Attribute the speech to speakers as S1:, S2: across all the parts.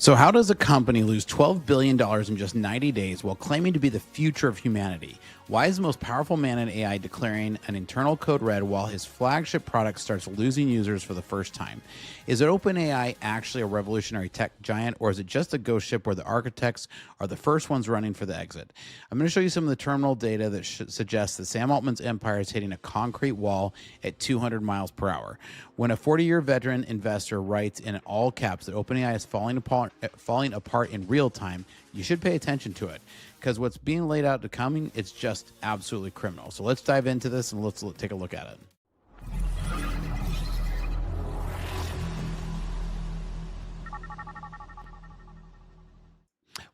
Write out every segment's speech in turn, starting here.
S1: So how does a company lose $12 billion in just 90 days while claiming to be the future of humanity? Why is the most powerful man in AI declaring an internal code red while his flagship product starts losing users for the first time? Is it OpenAI actually a revolutionary tech giant, or is it just a ghost ship where the architects are the first ones running for the exit? I'm going to show you some of the terminal data that suggests that Sam Altman's empire is hitting a concrete wall at 200 miles per hour. When a 40-year veteran investor writes in all caps that OpenAI is falling apart in real time, you should pay attention to it, because what's being laid out to coming, it's just absolutely criminal. So let's dive into this and let's take a look at it.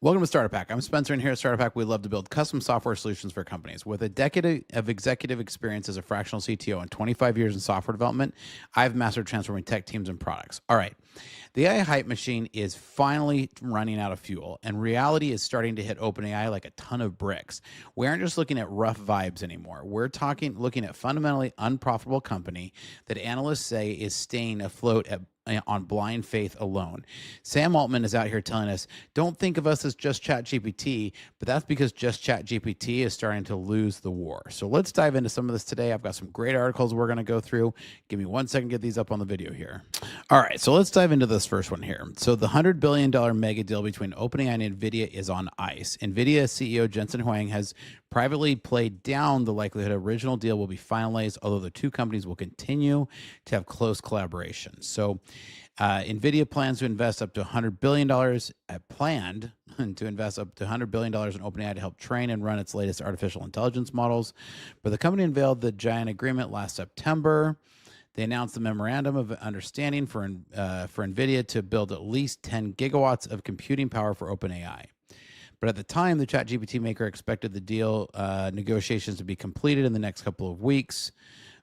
S1: Welcome to Startup Pack. I'm Spencer, and here at Startup Pack, we love to build custom software solutions for companies. With a decade of executive experience as a fractional CTO and 25 years in software development, I've mastered transforming tech teams and products. All right, the AI hype machine is finally running out of fuel, and reality is starting to hit OpenAI like a ton of bricks. We aren't just looking at rough vibes anymore. We're looking at fundamentally unprofitable company that analysts say is staying afloat on blind faith alone. Sam Altman is out here telling us, don't think of us as just ChatGPT, but that's because just ChatGPT is starting to lose the war. So let's dive into some of this today. I've got some great articles we're going to go through. Give me 1 second to get these up on the video here. All right, so let's dive into this first one here. So the $100 billion mega deal between OpenAI and Nvidia is on ice. Nvidia CEO Jensen Huang has privately played down the likelihood an original deal will be finalized, although the two companies will continue to have close collaboration. So Nvidia plans to invest up to $100 billion, planned to invest up to $100 billion in OpenAI to help train and run its latest artificial intelligence models. But the company unveiled the giant agreement last September. They announced the memorandum of understanding for Nvidia to build at least 10 gigawatts of computing power for OpenAI. But at the time, the ChatGPT maker expected the deal negotiations to be completed in the next couple of weeks.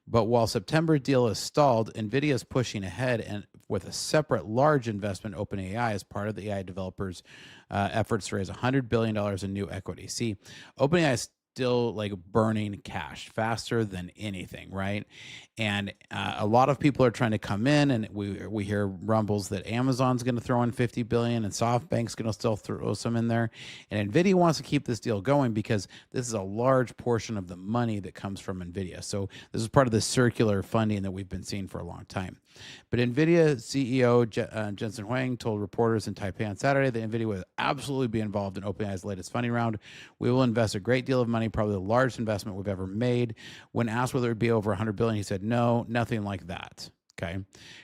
S1: But while September deal is stalled, Nvidia is pushing ahead and with a separate large investment in OpenAI as part of the AI developers' efforts to raise $100 billion in new equity. See, OpenAI is still like burning cash faster than anything, right? And a lot of people are trying to come in, and we hear rumbles that Amazon's going to throw in $50 billion and SoftBank's going to still throw some in there. And Nvidia wants to keep this deal going because this is a large portion of the money that comes from Nvidia. So this is part of the circular funding that we've been seeing for a long time. But Nvidia CEO Jensen Huang told reporters in Taipei on Saturday that Nvidia will absolutely be involved in OpenAI's latest funding round. We will invest a great deal of money, probably the largest investment we've ever made. When asked whether it would be over $100 billion, he said, no, nothing like that. Okay.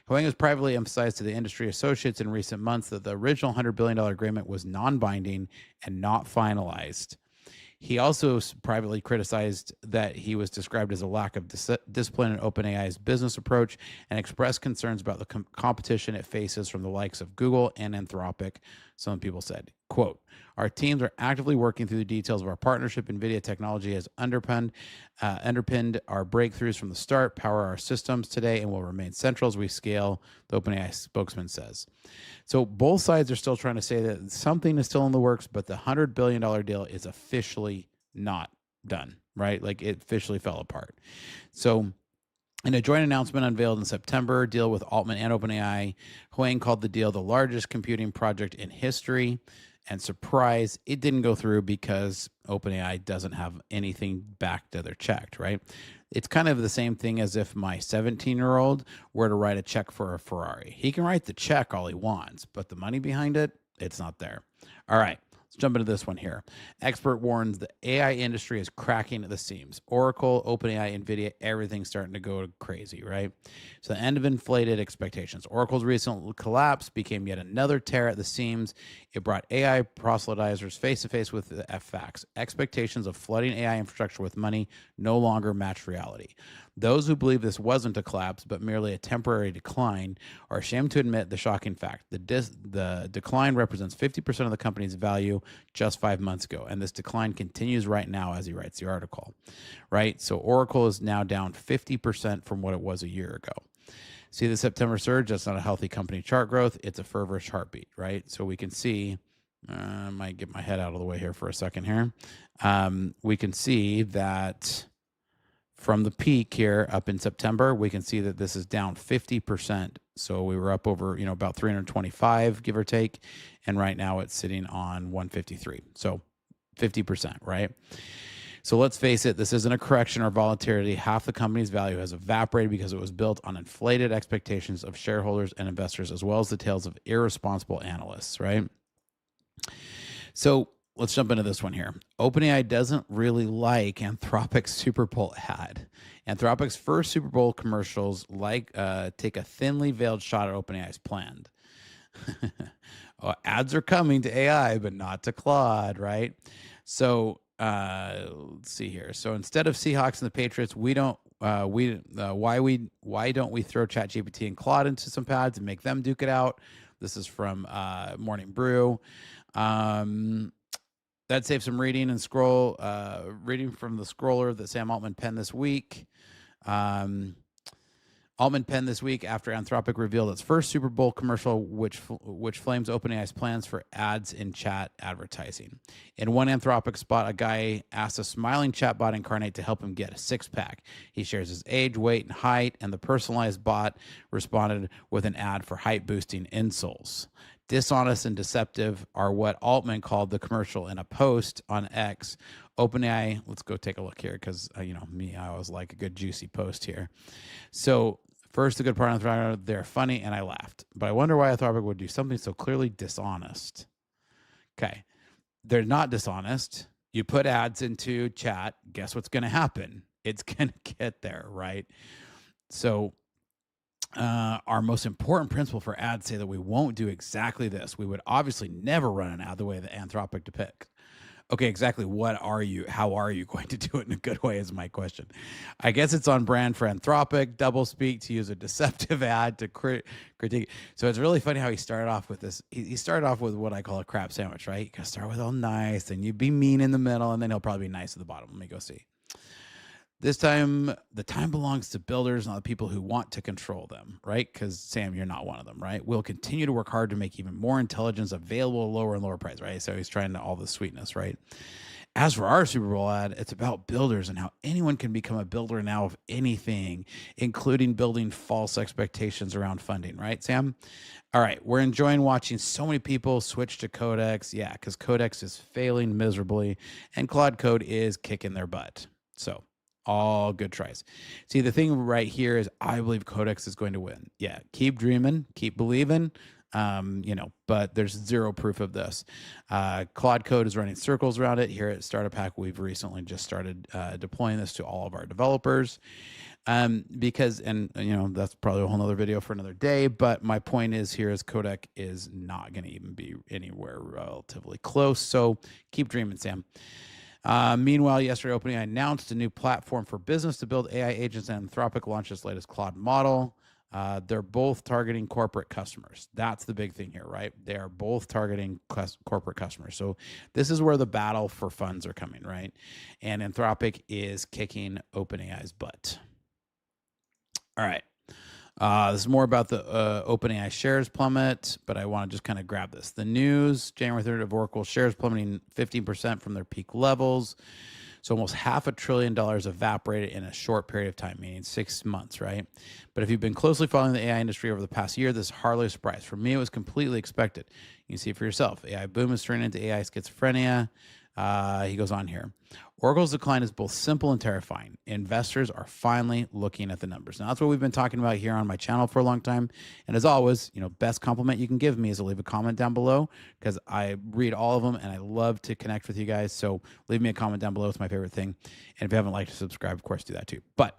S1: Huang has privately emphasized to the industry associates in recent months that the original $100 billion agreement was non-binding and not finalized. He also privately criticized that he was described as a lack of discipline in OpenAI's business approach and expressed concerns about the competition it faces from the likes of Google and Anthropic. Some people said, quote, our teams are actively working through the details of our partnership. NVIDIA technology has underpinned our breakthroughs from the start, power our systems today, and will remain central as we scale, the OpenAI spokesman says. So both sides are still trying to say that something is still in the works, but the $100 billion deal is officially not done, right? Like it officially fell apart. So in a joint announcement unveiled in September, deal with Altman and OpenAI, Huang called the deal the largest computing project in history. And surprise, it didn't go through because OpenAI doesn't have anything back to their check, right? It's kind of the same thing as if my 17-year-old were to write a check for a Ferrari. He can write the check all he wants, but the money behind it, it's not there. All right. Let's jump into this one here. Expert warns the AI industry is cracking at the seams. Oracle, OpenAI, Nvidia, everything's starting to go crazy, right? So the end of inflated expectations. Oracle's recent collapse became yet another tear at the seams. It brought AI proselytizers face to face with the facts. Expectations of flooding AI infrastructure with money no longer match reality. Those who believe this wasn't a collapse, but merely a temporary decline, are ashamed to admit the shocking fact. The decline represents 50% of the company's value just 5 months ago, and this decline continues right now as he writes the article, right? So Oracle is now down 50% from what it was a year ago. See the September surge? That's not a healthy company chart growth. It's a feverish heartbeat, right? So we can see, I might get my head out of the way here for a second here. We can see that from the peak here up in September, we can see that this is down 50% So we were up over, about 325, give or take. And right now it's sitting on 153. So 50%, right? So let's face it, this isn't a correction or volatility. Half the company's value has evaporated because it was built on inflated expectations of shareholders and investors, as well as the tales of irresponsible analysts, right? So let's jump into this one here. OpenAI doesn't really like Anthropic's Super Bowl ad. Anthropic's first Super Bowl commercials take a thinly veiled shot at OpenAI's planned. Ads are coming to AI, but not to Claude, right? So let's see here. So instead of Seahawks and the Patriots, why don't we throw ChatGPT and Claude into some pads and make them duke it out? This is from Morning Brew. That saves some reading from the scroller that Sam Altman penned this week. Altman penned this week after Anthropic revealed its first Super Bowl commercial, which flames OpenAI's plans for ads in chat advertising. In one Anthropic spot, a guy asked a smiling chatbot incarnate to help him get a six-pack. He shares his age, weight, and height, and the personalized bot responded with an ad for height-boosting insoles. Dishonest and deceptive are what Altman called the commercial in a post on X. OpenAI, let's go take a look here because, me, I always like a good juicy post here. So first, the good part of Anthropic, they're funny, and I laughed. But I wonder why Anthropic would do something so clearly dishonest. Okay, they're not dishonest. You put ads into chat, guess what's going to happen? It's going to get there, right? So our most important principle for ads say that we won't do exactly this. We would obviously never run an ad the way that Anthropic depicts. Okay, exactly. How are you going to do it in a good way is my question. I guess it's on brand for Anthropic, doublespeak, to use a deceptive ad to critique. So it's really funny how he started off with this. He started off with what I call a crap sandwich, right? You gotta start with all nice, then you be mean in the middle, and then he'll probably be nice at the bottom. Let me go see. This time, the time belongs to builders, not the people who want to control them, right? Because, Sam, you're not one of them, right? We'll continue to work hard to make even more intelligence available at lower and lower price, right? So he's trying to all the sweetness, right? As for our Super Bowl ad, it's about builders and how anyone can become a builder now of anything, including building false expectations around funding, right, Sam? All right, we're enjoying watching so many people switch to Codex. Yeah, because Codex is failing miserably, and Claude Code is kicking their butt. So all good tries. See, the thing right here is I believe Codex is going to win. Yeah, keep dreaming, keep believing, but there's zero proof of this. Claude Code is running circles around it. Here at Startup Hack, we've recently just started deploying this to all of our developers. Because that's probably a whole nother video for another day, but my point is here is Codec is not going to even be anywhere relatively close. So keep dreaming, Sam. Meanwhile, yesterday, OpenAI announced a new platform for business to build AI agents, and Anthropic launched its latest Claude model. They're both targeting corporate customers. That's the big thing here, right? They are both targeting corporate customers. So this is where the battle for funds are coming, right? And Anthropic is kicking OpenAI's butt. All right. This is more about the OpenAI shares plummet, but I want to just kind of grab this. The news, January 3rd of Oracle shares plummeting 15% from their peak levels. So almost $500 billion evaporated in a short period of time, meaning 6 months, right? But if you've been closely following the AI industry over the past year, this is hardly a surprise. For me, it was completely expected. You can see it for yourself. AI boom is turning into AI schizophrenia. He goes on here. Oracle's decline is both simple and terrifying. Investors are finally looking at the numbers. Now, that's what we've been talking about here on my channel for a long time. And as always, best compliment you can give me is to leave a comment down below, because I read all of them and I love to connect with you guys. So leave me a comment down below. It's my favorite thing. And if you haven't liked or subscribed, of course, do that too. But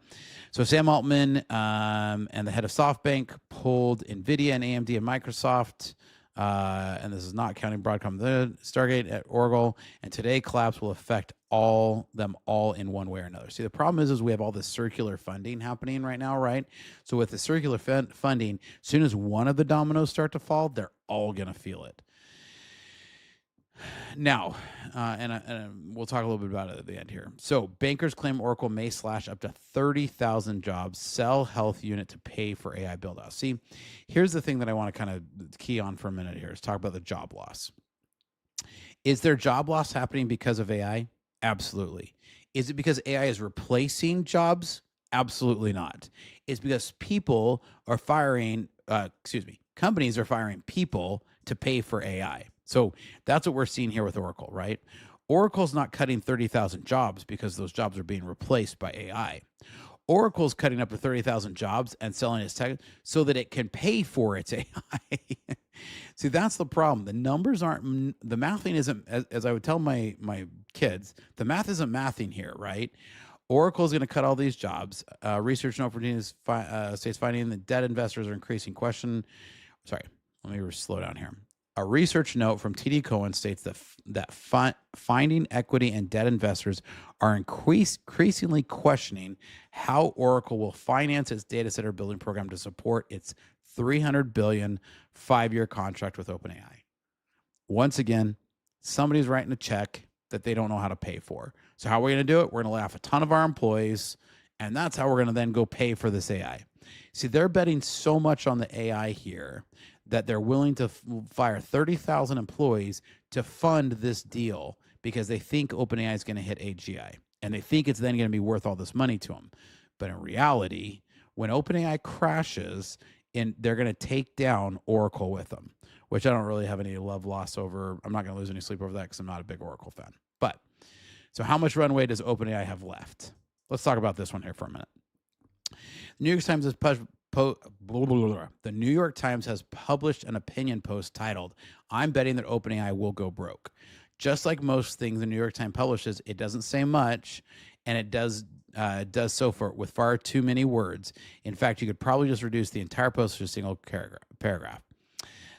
S1: so Sam Altman and the head of SoftBank pulled Nvidia and AMD and Microsoft. And this is not counting Broadcom, the Stargate at Oracle, and today collapse will affect them all in one way or another. See, the problem is we have all this circular funding happening right now, right? So with the circular funding, as soon as one of the dominoes start to fall, they're all going to feel it. Now, and we'll talk a little bit about it at the end here. So bankers claim Oracle may slash up to 30,000 jobs, sell health unit to pay for AI build-out. See, here's the thing that I want to kind of key on for a minute here is talk about the job loss. Is there job loss happening because of AI? Absolutely. Is it because AI is replacing jobs? Absolutely not. It's because people are firing companies are firing people to pay for AI. So that's what we're seeing here with Oracle, right? Oracle's not cutting 30,000 jobs because those jobs are being replaced by AI. Oracle's cutting up to 30,000 jobs and selling its tech so that it can pay for its AI. See, that's the problem. The numbers aren't, the mathing isn't, as I would tell my kids, the math isn't mathing here, right? Oracle's going to cut all these jobs. Research and opportunities states finding that debt investors are increasing question. Sorry, let me slow down here. A research note from TD Cowen states that finding equity and debt investors are increasingly questioning how Oracle will finance its data center building program to support its $300 billion 5-year contract with OpenAI. Once again, somebody's writing a check that they don't know how to pay for. So how are we going to do it? We're going to lay off a ton of our employees, and that's how we're going to then go pay for this AI. See, they're betting so much on the AI here that they're willing to fire 30,000 employees to fund this deal because they think OpenAI is going to hit AGI, and they think it's then going to be worth all this money to them. But in reality, when OpenAI crashes, they're going to take down Oracle with them, which I don't really have any love loss over. I'm not going to lose any sleep over that because I'm not a big Oracle fan. But so how much runway does OpenAI have left? Let's talk about this one here for a minute. The New York Times has the New York Times has published an opinion post titled, "I'm betting that OpenAI will go broke." Just like most things the New York Times publishes, it doesn't say much, and it does so with far too many words. In fact, you could probably just reduce the entire post to a single paragraph.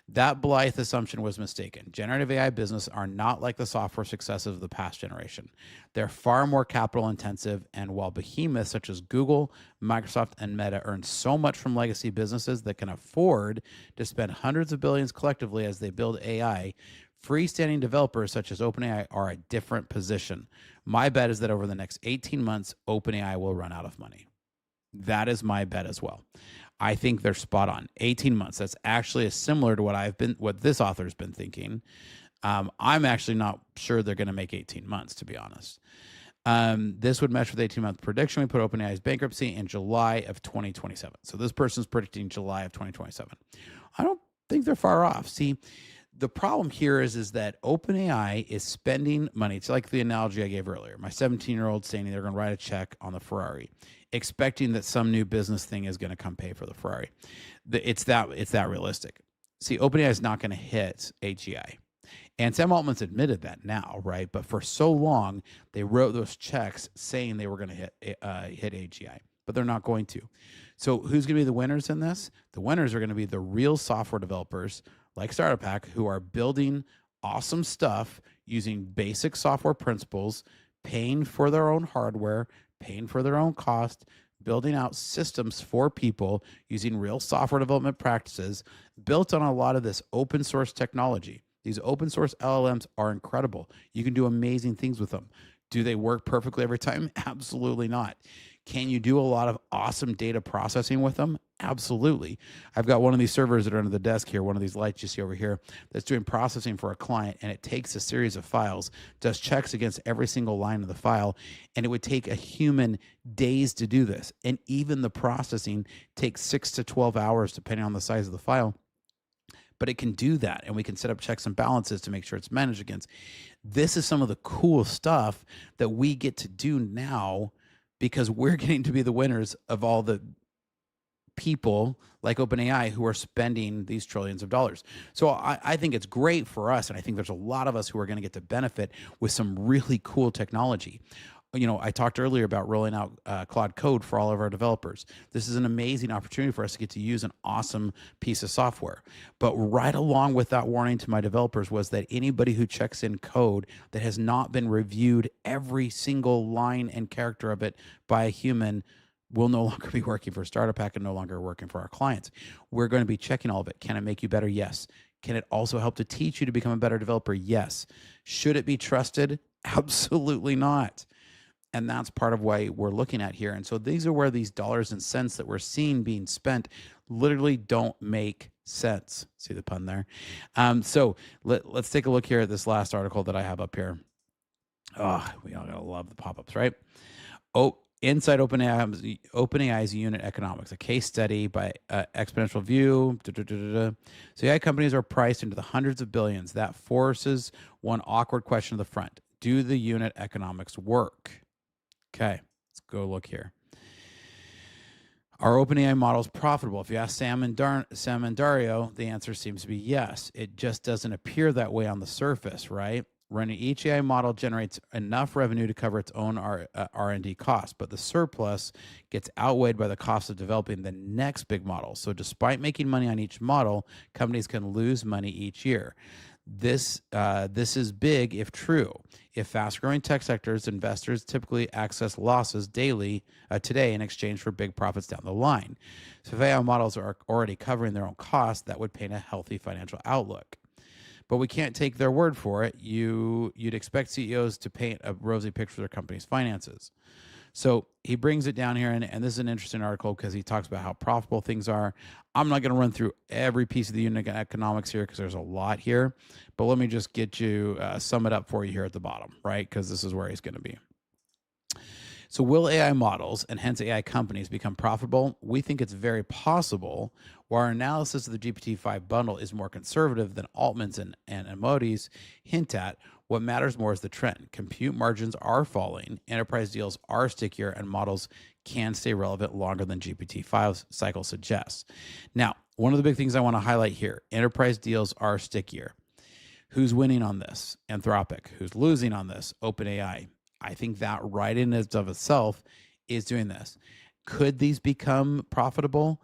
S1: That blithe assumption was mistaken. Generative AI business are not like the software successes of the past generation. They're far more capital intensive, and while behemoths such as Google, Microsoft, and Meta earn so much from legacy businesses that can afford to spend hundreds of billions collectively as they build AI, freestanding developers such as OpenAI are a different position. My bet is that over the next 18 months, OpenAI will run out of money. That is my bet as well. I think they're spot on. 18 months. That's actually similar to what this author's been thinking. I'm actually not sure they're going to make 18 months, to be honest. This would match with 18-month prediction. We put OpenAI's bankruptcy in July of 2027. So this person's predicting July of 2027. I don't think they're far off. See, the problem here is that OpenAI is spending money. It's like the analogy I gave earlier. My 17-year-old saying they're going to write a check on the Ferrari, expecting that some new business thing is going to come pay for the Ferrari. It's that realistic. See, OpenAI is not going to hit AGI. And Sam Altman's admitted that now, right? But for so long, they wrote those checks saying they were going to hit AGI, but they're not going to. So who's going to be the winners in this? The winners are going to be the real software developers like Startup Hack who are building awesome stuff using basic software principles, paying for their own hardware, paying for their own cost, building out systems for people using real software development practices built on a lot of this open source technology. These open source LLMs are incredible. You can do amazing things with them. Do they work perfectly every time? Absolutely not. Can you do a lot of awesome data processing with them? Absolutely. I've got one of these servers that are under the desk here, one of these lights you see over here, that's doing processing for a client, and it takes a series of files, does checks against every single line of the file, and it would take a human days to do this. And even the processing takes 6 to 12 hours, depending on the size of the file. But it can do that, and we can set up checks and balances to make sure it's managed against. This is some of the cool stuff that we get to do now because we're getting to be the winners of all the people like OpenAI who are spending these trillions of dollars. So I think it's great for us, and I think there's a lot of us who are going to get to benefit with some really cool technology. You know, I talked earlier about rolling out Claude Code for all of our developers. This is an amazing opportunity for us to get to use an awesome piece of software. But right along with that warning to my developers was that anybody who checks in code that has not been reviewed every single line and character of it by a human will no longer be working for Startup Hack and no longer working for our clients. We're going to be checking all of it. Can it make you better? Yes. Can it also help to teach you to become a better developer? Yes. Should it be trusted? Absolutely not. And that's part of why we're looking at here. And so these are where these dollars and cents that we're seeing being spent literally don't make sense. See the pun there? So let's take a look here at this last article that I have up here. Oh, we all gotta love the pop-ups, right? Oh, inside OpenAI's unit economics, a case study by Exponential View. So AI companies are priced into the hundreds of billions. That forces one awkward question to the front. Do the unit economics work? Okay, let's go look here. Are OpenAI models profitable? If you ask Sam and Dario, the answer seems to be yes. It just doesn't appear that way on the surface, right? Running each AI model generates enough revenue to cover its own R&D costs, but the surplus gets outweighed by the cost of developing the next big model. So despite making money on each model, companies can lose money each year. This is big if true. If fast-growing tech sectors, investors typically access losses daily today in exchange for big profits down the line. So if AI models are already covering their own costs, that would paint a healthy financial outlook. But we can't take their word for it. You'd expect CEOs to paint a rosy picture of their company's finances. So he brings it down here, and this is an interesting article because he talks about how profitable things are. I'm not going to run through every piece of the unit economics here because there's a lot here, but let me just get you sum it up for you here at the bottom, right? Because this is where he's going to be. So will AI models and hence AI companies become profitable? We think it's very possible. While our analysis of the GPT-5 bundle is more conservative than Altman's and Modi's hint at, what matters more is the trend. Compute margins are falling, enterprise deals are stickier, and models can stay relevant longer than GPT-5 cycle suggests. Now, one of the big things I want to highlight here, enterprise deals are stickier. Who's winning on this? Anthropic. Who's losing on this? OpenAI. I think that right in and of itself is doing this. Could these become profitable?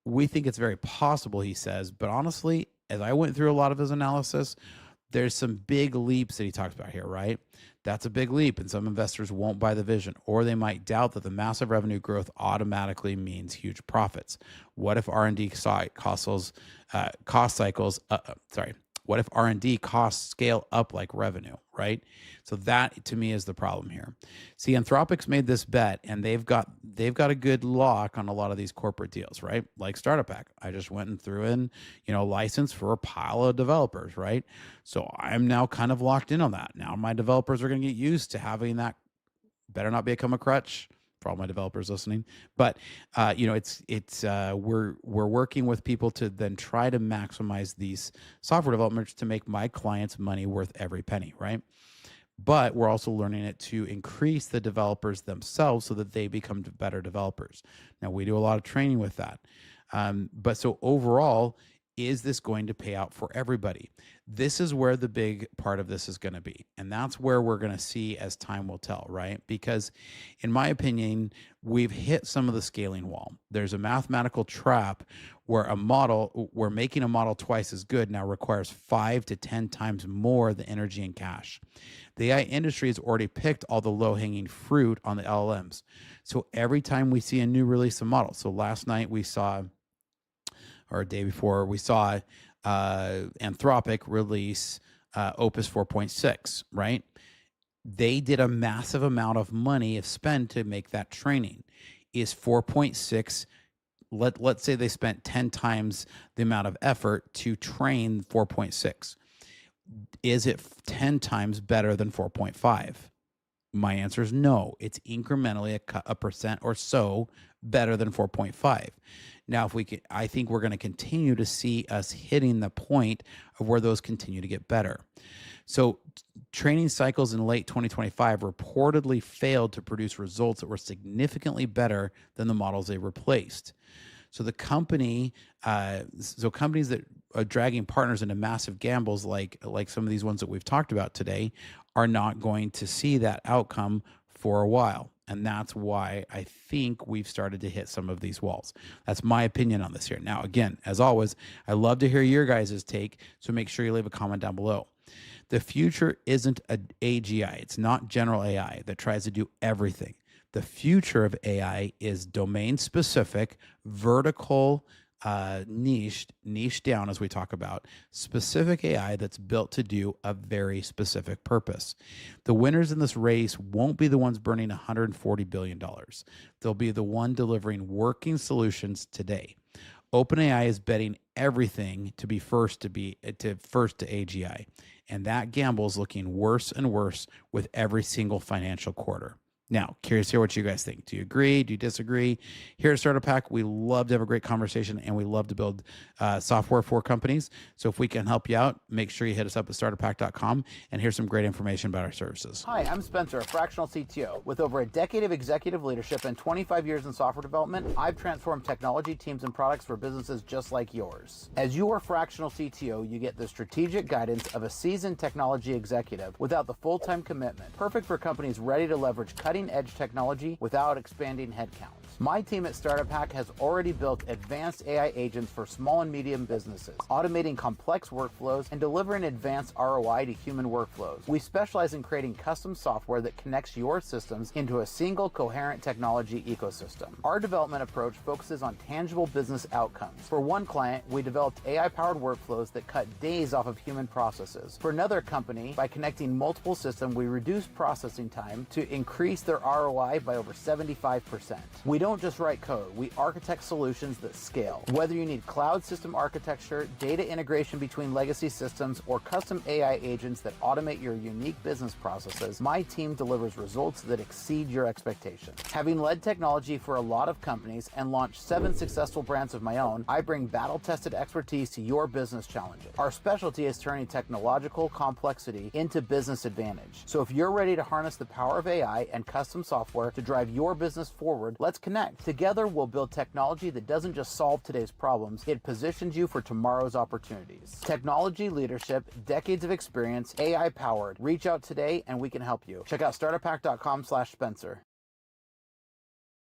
S1: We think it's very possible, he says, but honestly, as I went through a lot of his analysis, there's some big leaps that he talks about here, right? That's a big leap, and some investors won't buy the vision, or they might doubt that the massive revenue growth automatically means huge profits. What if R&D what if R&D costs scale up like revenue, right? So that to me is the problem here. See, Anthropic's made this bet, and they've got a good lock on a lot of these corporate deals, right? Like Startup Pack. I just went and threw in, license for a pile of developers, right? So I'm now kind of locked in on that. Now my developers are going to get used to having that. Better not become a crutch for all my developers listening, but we're working with people to then try to maximize these software developments to make my clients money worth every penny, right? But we're also learning it to increase the developers themselves so that they become better developers. Now we do a lot of training with that, but so overall, is this going to pay out for everybody? This is where the big part of this is going to be. And that's where we're going to see as time will tell, right? Because in my opinion, we've hit some of the scaling wall. There's a mathematical trap where making a model twice as good now requires 5 to 10 times more the energy and cash. The AI industry has already picked all the low-hanging fruit on the LLMs. So every time we see a new release of models, so last night we saw, or a day before, we saw Anthropic release Opus 4.6, right? They did a massive amount of money of spend to make that training. Is 4.6, let's say they spent 10 times the amount of effort to train 4.6. Is it 10 times better than 4.5? My answer is no. It's incrementally a percent or so better than 4.5. Now, I think we're going to continue to see us hitting the point of where those continue to get better. So training cycles in late 2025 reportedly failed to produce results that were significantly better than the models they replaced. So companies that are dragging partners into massive gambles like some of these ones that we've talked about today are not going to see that outcome for a while. And that's why I think we've started to hit some of these walls. That's my opinion on this here. Now, again, as always, I love to hear your guys' take, so make sure you leave a comment down below. The future isn't an AGI. It's not general AI that tries to do everything. The future of AI is domain-specific, vertical, niche down, as we talk about, specific AI that's built to do a very specific purpose. The winners in this race won't be the ones burning $140 billion. They'll be the one delivering working solutions today. OpenAI is betting everything to be first to AGI, and that gamble is looking worse and worse with every single financial quarter. Now, curious to hear what you guys think. Do you agree? Do you disagree? Here at Startup Hack, we love to have a great conversation and we love to build software for companies. So if we can help you out, make sure you hit us up at startuphack.com and here's some great information about our services. Hi, I'm Spencer, a fractional CTO. With over a decade of executive leadership and 25 years in software development, I've transformed technology teams and products for businesses just like yours. As your fractional CTO, you get the strategic guidance of a seasoned technology executive without the full-time commitment. Perfect for companies ready to leverage cutting-edge technology without expanding headcount. My team at Startup Hack has already built advanced AI agents for small and medium businesses, automating complex workflows and delivering advanced ROI to human workflows. We specialize in creating custom software that connects your systems into a single coherent technology ecosystem. Our development approach focuses on tangible business outcomes. For one client, we developed AI-powered workflows that cut days off of human processes. For another company, by connecting multiple systems, we reduced processing time to increase their ROI by over 75%. We don't just write code, we architect solutions that scale. Whether you need cloud system architecture, data integration between legacy systems, or custom AI agents that automate your unique business processes, my team delivers results that exceed your expectations. Having led technology for a lot of companies and launched 7 successful brands of my own, I bring battle-tested expertise to your business challenges. Our specialty is turning technological complexity into business advantage. So if you're ready to harness the power of AI and custom software to drive your business forward, let's connect. Together, we'll build technology that doesn't just solve today's problems, it positions you for tomorrow's opportunities. Technology leadership, decades of experience, AI powered. Reach out today and we can help you. Check out startuphack.com/Spencer.